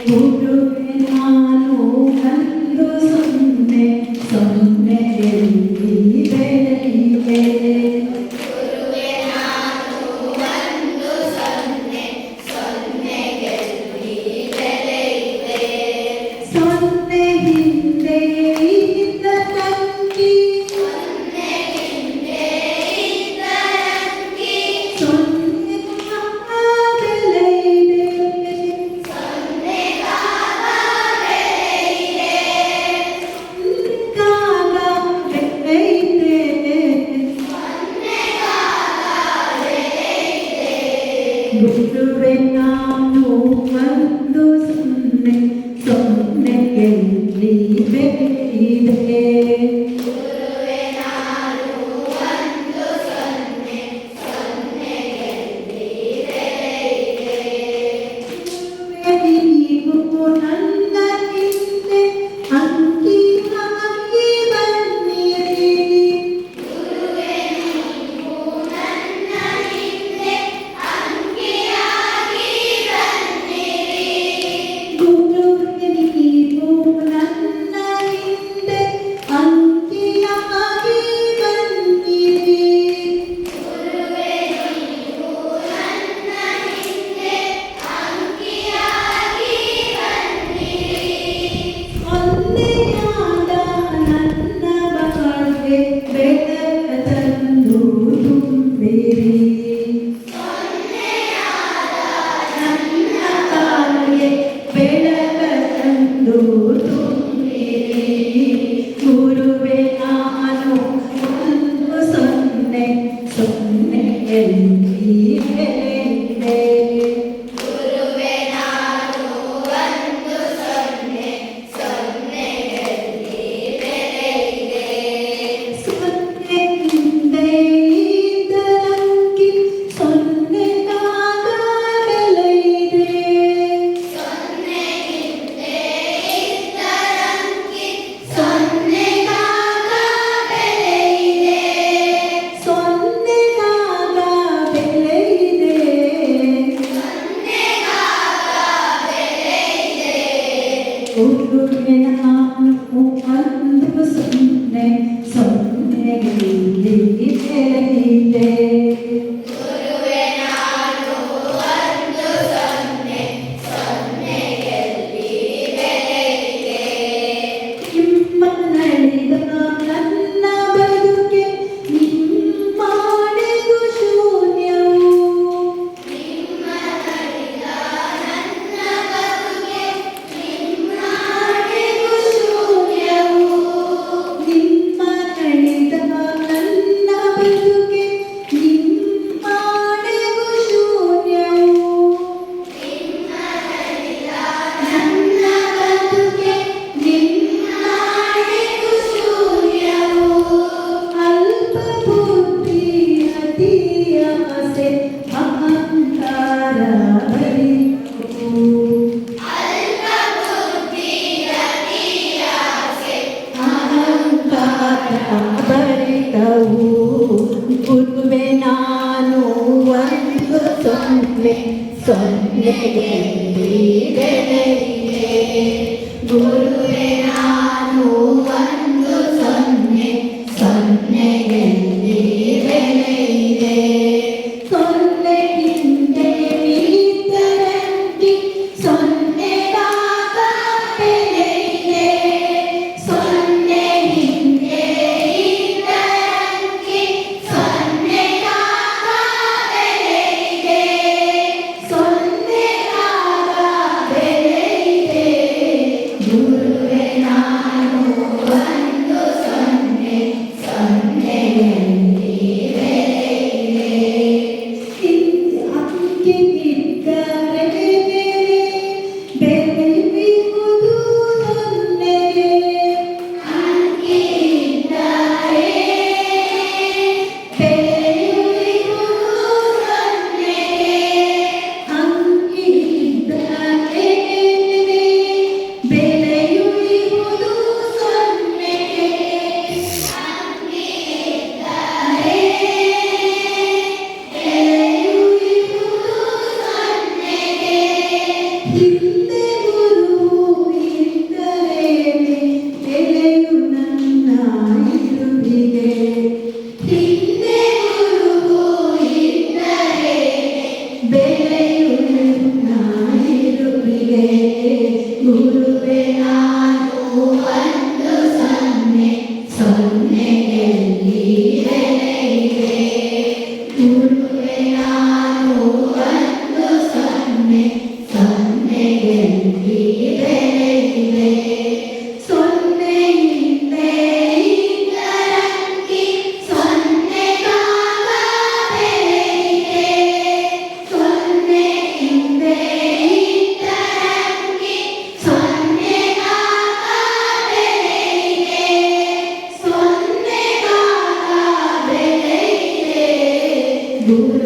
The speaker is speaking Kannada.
ಗುರುವೆ ನಾನು ಒಂದು ಸೊನ್ನೆ ಸೊನ್ನೆಯಲ್ಲಿ ಬೆಳೆಯಿದೆ. ಗುರುವೆ ನಾನು ಒಂದು ಸೊನ್ನೆ ಸೊನ್ನೆಯಲ್ಲಿ ಬೆಳೆಯಿದೆ. ಸೊನ್ನೆ ಹಿಂದೆ ಇದ್ದ ತಂಗಿ ಸೊನ್ನೆ ಹಿಂದೆ ಇದ್ದ ಅಂಕಿ ಸೊನ್ನೆಗಾಗ ಬೆಳೆಯಿದೆ. ಸೊನ್ನೆಗಾಗ ಬೆಳೆಯಿದೆ. ಸೊನ್ನೆಗಾಗ ಬೆಳೆಯಿದೆ. ಸೊನ್ನೆಗಾಗ ಬೆಳೆಯಿದೆ. ಗುರುವೆ ನಾನು ಒಂದು ಸೊನ್ನೆ ಸೊನ್ನೆಯಲ್ಲಿ ಬೆಳೆಯಿದೆ. ಗುರುವೆ ನಾನು ಒಂದು ಸೊನ್ನೆ ಸೊನ್ನೆಯಲ್ಲಿ ಬೆಳೆಯಿದೆ. ನೀವು ನನ್ನ ಹಿಂದೆ ಅಂಕಿಯಾಗಿ ಬನ್ನಿರಿ. ಗುರುವೆ ನೀವು ನನ್ನ ಹಿಂದೆ ಅಂಕಿಯಾಗಿ ಬನ್ನಿರಿ. ಗುರುವೆ ನೀವು ನನ್ನ ಹಿಂದೆ ಅಂಕಿಯಾಗಿ ಬನ್ನಿರಿ. ಗುರುವೆ ನೀವು ನನ್ನ ಹಿಂದೆ ಅಂಕಿಯಾಗಿ ಬನ್ನಿರಿ. ಸೊನ್ನೆಯಾದ ನನ್ನ ಬಾಳ್ಗೆ ಬೆಳಕ ತಂದು ತುಂಬಿರಿ. ಸೊನ್ನೆಯಾದ ನನ್ನ ಬಾಳ್ಗೆ ಬೆಳಕ ತಂದು ತುಂಬಿರಿ. ಗುರುವೆ ನಾನು ಒಂದು ಸೊನ್ನೆ ಸೊನ್ನೆಯಲ್ಲಿ ಬೆಳೆಯಿದೆ. ಗುರುವೆ ನಾನು ಒಂದು ಸೊನ್ನೆ ಸೊನ್ನೆಯಲ್ಲಿ ಬೆಳೆಯಿದೆ. ಸೊನ್ನೆ ಹಿಂದೆ ಇದ್ದ ಅಂಕಿ ಸೊನ್ನೆಗಾಗ ಬೆಳೆಯಿದೆ. ಸೊನ್ನೆ ಹಿಂದೆ ಇದ್ದ ಅಂಕಿ ಸೊನ್ನೆಗಾಗ ಬೆಳೆಯಿದೆ. ಸೊನ್ನೆಗಾಗ ಬೆಳೆಯಿದೆ. ಸೊನ್ನೆಗಾಗ ಬೆಳೆಯಿದೆ. ಗುರುವೆ ನಾನು ಒಂದು ಸೊನ್ನೆ ಸೊನ್ನೆಯಲ್ಲಿ ಬೆಳೆಯಿದೆ. ಗುರುವೆ ನಾನು ಒಂದು ಸೊನ್ನೆ ಸೊನ್ನೆಯಲ್ಲಿ ಬೆಳೆಯಿದೆ. ನಿಮ್ಮ ನಡೆದ ನನ್ನ ಬದುಕೆ ನಿಮ್ಮಾಣೆಗೂ ಶೂನ್ಯವು. ನಿಮ್ಮ ನಡೆದ ನನ್ನ ಬದುಕೆ ನಿಮ್ಮಾಣೆಗೂ ಶೂನ್ಯವು. ನಿಮ್ಮ ನಡೆದ ನನ್ನ ಬದುಕೆ ನಿಮ್ಮಾಣೆಗೂ ಶೂನ್ಯವು. ನಿಮ್ಮ ನಡೆದ ನನ್ನ ಬದುಕೆ ನಿಮ್ಮಾಣೆಗೂ ಶೂನ್ಯವು. ಅಲ್ಪ ಬುದ್ಧಿ ಅತಿ ಆಸೆ ಅಹಂಕಾರ ಬರಿತು. ಅಲ್ಪ ಬುದ್ಧಿ ಅತಿ ಆಸೆ ಅಹಂಕಾರ ಬರಿತವು. ಗುರುವೆ ನಾನು ಒಂದು ಸೊನ್ನೆ ಸೊನ್ನೆಯಲ್ಲಿ ಬೆಳೆಯಿದೆ. ಗುರುವೆ ನಾನು ಒಂದು ಸೊನ್ನೆ ಸೊನ್ನೆಯಲ್ಲಿ ಬೆಳೆಯಿದೆ. ಸೊನ್ನೆ ಹಿಂದೆ ಇದ್ದ ಅಂಕಿ ಸೊನ್ನೆಗಾಗ ಬೆಳೆಯಿದೆ. ಸೊನ್ನೆ ಹಿಂದೆ ಇದ್ದ ಅಂಕಿ ಸೊನ್ನೆಗಾಗ ಬೆಳೆಯಿದೆ. ಸೊನ್ನೆಗಾಗ ಬೆಳೆಯಿದೆ. ಗುರುವೆ ನಾನು ಒಂದು ಸೊನ್ನೆ ಸೊನ್ನೆಯಲ್ಲಿ ದೂರ